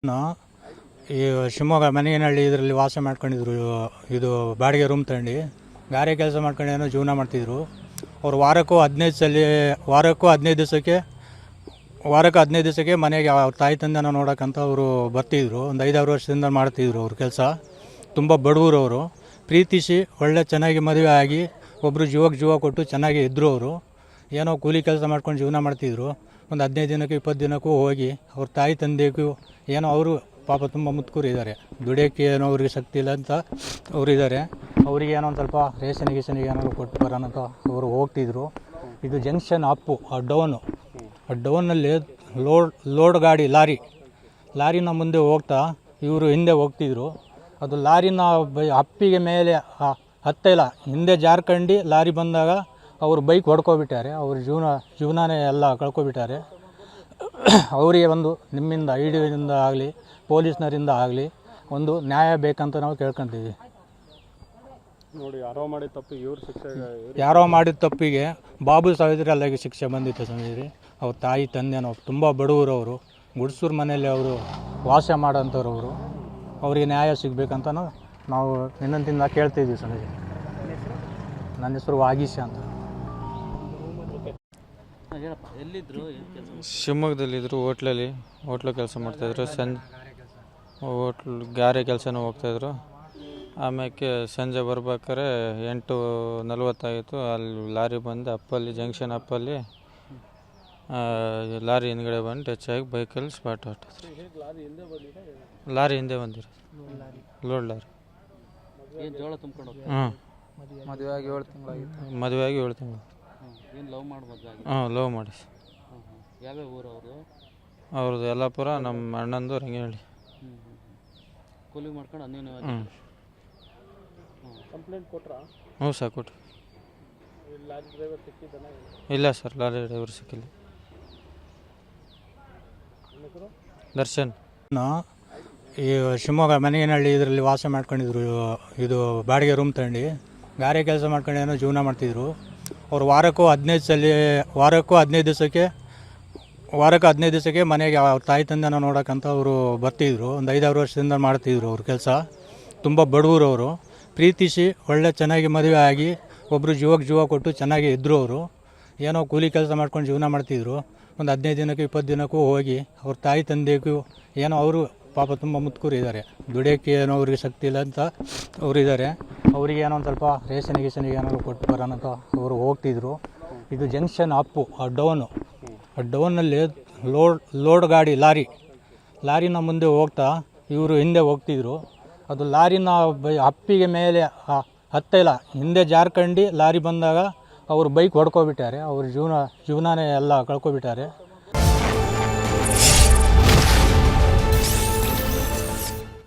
ಈ ಶಿವಮೊಗ್ಗ ಮನೆಯನಹಳ್ಳಿ ಇದರಲ್ಲಿ ವಾಸ ಮಾಡ್ಕೊಂಡಿದ್ರು. ಇದು ಬಾಡಿಗೆ ರೂಮ್ ತಗೊಂಡು ಗಾರೆ ಕೆಲಸ ಮಾಡ್ಕೊಂಡು ಏನೋ ಜೀವನ ಮಾಡ್ತಿದ್ರು. ಅವ್ರು ವಾರಕ್ಕೂ 15 ದಿವಸಕ್ಕೆ ಮನೆಗೆ ಅವ್ರ ತಾಯಿ ತಂದೆನ ನೋಡೋಕ್ಕಂತ ಅವರು ಬರ್ತಿದ್ರು. ಒಂದು 5-6 ವರ್ಷದಿಂದ ಮಾಡ್ತಿದ್ರು ಅವ್ರ ಕೆಲಸ. ತುಂಬ ಬಡವರು ಅವರು. ಪ್ರೀತಿಸಿ ಒಳ್ಳೆ ಚೆನ್ನಾಗಿ ಮದುವೆ ಆಗಿ ಒಬ್ಬರು ಜೀವ ಕೊಟ್ಟು ಚೆನ್ನಾಗಿ ಇದ್ದರು. ಅವರು ಏನೋ ಕೂಲಿ ಕೆಲಸ ಮಾಡ್ಕೊಂಡು ಜೀವನ ಮಾಡ್ತಿದ್ರು. ಒಂದು 15 ದಿನಕ್ಕೆ 20 ದಿನಕ್ಕೂ ಹೋಗಿ ಅವ್ರ ತಾಯಿ ತಂದೆಗೂ ಏನೋ ಅವರು ಪಾಪ ತುಂಬ ಮುತ್ಕೂರು ಇದ್ದಾರೆ. ದುಡಿಯೋಕ್ಕೆ ಏನೋ ಅವ್ರಿಗೆ ಶಕ್ತಿ ಇಲ್ಲ ಅಂತ ಅವರು ಇದ್ದಾರೆ. ಅವರಿಗೆ ಏನೋ ಒಂದು ಸ್ವಲ್ಪ ರೇಷನಿಗೆ ಏನಾದ್ರು ಕೊಟ್ಟು ಬರೋಣ ಅಂತ ಅವರು ಹೋಗ್ತಿದ್ರು. ಇದು ಜಂಕ್ಷನ್ ಅಪ್ಪು ಆ ಡೌನಲ್ಲಿ ಲೋಡ್ ಗಾಡಿ ಲಾರಿನ ಮುಂದೆ ಹೋಗ್ತಾ ಇವರು ಹಿಂದೆ ಹೋಗ್ತಿದ್ರು. ಅದು ಲಾರಿನ ಅಪ್ಪಿಗೆ ಮೇಲೆ ಹತ್ತಿಲ್ಲ, ಹಿಂದೆ ಜಾರ್ಕಂಡು ಲಾರಿ ಬಂದಾಗ ಅವರು ಬೈಕ್ ಹೊಡ್ಕೊಬಿಟ್ಟಾರೆ. ಅವ್ರ ಜೀವನನೇ ಎಲ್ಲ ಕಳ್ಕೊಬಿಟ್ಟಾರೆ. ಅವರಿಗೆ ಒಂದು ನಿಮ್ಮಿಂದ IDಯಿಂದ ಆಗಲಿ ಪೊಲೀಸ್ನರಿಂದ ಆಗಲಿ ಒಂದು ನ್ಯಾಯ ಬೇಕಂತ ನಾವು ಕೇಳ್ಕೊತೀವಿ. ನೋಡಿ, ಯಾರೋ ಮಾಡಿದ ತಪ್ಪಿಗೆ ಬಾಬು ಸಾವಿತ್ರಿ ಅಲ್ಲಿಗೆ ಶಿಕ್ಷೆ ಬಂದಿತ್ತು ಸಮೀರಿ. ಅವ್ರ ತಾಯಿ ತಂದೆನೋ ತುಂಬ ಬಡವರು. ಅವರು ಗುಡ್ಸೂರು ಮನೆಯಲ್ಲಿ ಅವರು ವಾಸ ಮಾಡೋಂಥವ್ರು. ಅವರು ಅವರಿಗೆ ನ್ಯಾಯ ಸಿಗಬೇಕಂತ ನಾವು ನಿನ್ನಂತಿಂದ ಕೇಳ್ತಿದ್ವಿ ಸಮೀರಿ. ನನ್ನ ಹೆಸರು ವಾಗೀಶ ಅಂತ. ಶಿವಮೊಗ್ಗದಲ್ಲಿದ್ದರು. ಹೋಟ್ಲು ಕೆಲಸ ಮಾಡ್ತಾಯಿದ್ರು. ಗಾರೆ ಕೆಲಸನೂ ಹೋಗ್ತಾಯಿದ್ರು. ಆಮೇಲೆ ಸಂಜೆ ಬರ್ಬೇಕಾದ್ರೆ 8:40 ಆಗಿತ್ತು. ಅಲ್ಲಿ ಲಾರಿ ಬಂದು ಅಪ್ಪಲ್ಲಿ ಜಂಕ್ಷನ್ ಅಪ್ಪಲ್ಲಿ ಲಾರಿ ಹಿಂದ್ಗಡೆ ಬಂದು ಟಚ್ ಆಗಿ ಬೈಕಲ್ಲಿ ಸ್ಪಾಟ್ ಹೊಟ್ಟದ್ರಿ. ಲಾರಿ ಹಿಂದೆ ಬಂದಿರೋದು ಲೋಡ್ ಲಾರಿ. ಹಾಂ, ಮದುವೆ ಆಗಿ 7 ತಿಂಗಳು. ಲವ್ ಮಾಡಿ. ಅವ್ರದ್ದು ಯಲ್ಲಾಪುರ, ನಮ್ಮ ಅಣ್ಣಂದು ರಂಗೇನಹಳ್ಳಿ. ಹ್ಞೂ ಸರ್, ಕೊಟ್ರಿ. ಇಲ್ಲ ಸರ್, ಲಾರಿ ಡ್ರೈವರ್ ಸಿಕ್ಕಿಲ್ಲ. ದರ್ಶನ್. ಈ ಶಿವಮೊಗ್ಗ ಮನೆಯನಹಳ್ಳಿ ಇದರಲ್ಲಿ ವಾಸ ಮಾಡ್ಕೊಂಡಿದ್ರು. ಇದು ಬಾಡಿಗೆ ರೂಮ್ ತಗೊಂಡು ಗಾರೆ ಕೆಲಸ ಮಾಡ್ಕೊಂಡು ಏನೋ ಜೀವನ ಮಾಡ್ತಿದ್ರು. ಅವ್ರು ವಾರಕ್ಕೂ 15 ದಿವಸಕ್ಕೆ ಮನೆಗೆ ಅವ್ರ ತಾಯಿ ತಂದೆನ ನೋಡೋಕ್ಕಂತ ಅವರು ಬರ್ತಿದ್ರು. ಒಂದು 5-6 ವರ್ಷದಿಂದ ಮಾಡ್ತಿದ್ರು ಅವ್ರ ಕೆಲಸ. ತುಂಬ ಬಡವರು. ಅವರು ಪ್ರೀತಿಸಿ ಒಳ್ಳೆ ಚೆನ್ನಾಗಿ ಮದುವೆ ಆಗಿ ಒಬ್ಬರು ಜೀವ ಕೊಟ್ಟು ಚೆನ್ನಾಗಿ ಇದ್ದರು. ಅವರು ಏನೋ ಕೂಲಿ ಕೆಲಸ ಮಾಡ್ಕೊಂಡು ಜೀವನ ಮಾಡ್ತಿದ್ರು. ಒಂದು 15 ದಿನಕ್ಕೆ 20 ದಿನಕ್ಕೂ ಹೋಗಿ ಅವ್ರ ತಾಯಿ ತಂದೆಗೂ ಏನೋ ಅವರು ಪಾಪ ತುಂಬ ಮುತ್ಕೂರು ಇದ್ದಾರೆ. ದುಡಿಯೋಕ್ಕೆ ಏನೋ ಅವ್ರಿಗೆ ಶಕ್ತಿ ಇಲ್ಲ ಅಂತ ಅವರು ಇದ್ದಾರೆ. ಅವರಿಗೆ ಏನೋ ಒಂದು ಸ್ವಲ್ಪ ರೇಷನಿಗೆ ಏನಾದ್ರು ಕೊಟ್ಟು ಬರೋಣ ಅಂತ ಅವರು ಹೋಗ್ತಿದ್ರು. ಇದು ಜಂಕ್ಷನ್ ಅಪ್ಪು ಆ ಡೌನಲ್ಲಿ ಲೋಡ್ ಗಾಡಿ ಲಾರಿನ ಮುಂದೆ ಹೋಗ್ತಾ ಇವರು ಹಿಂದೆ ಹೋಗ್ತಿದ್ರು. ಅದು ಲಾರಿನ ಅಪ್ಪಿಗೆ ಮೇಲೆ ಹತ್ತಿಲ್ಲ, ಹಿಂದೆ ಜಾರ್ಕಂಡು ಲಾರಿ ಬಂದಾಗ ಅವರು ಬೈಕ್ ಹೊಡ್ಕೊಬಿಟ್ಟಾರೆ. ಅವ್ರ ಜೀವನನೇ ಎಲ್ಲ ಕಳ್ಕೊಬಿಟ್ಟಾರೆ.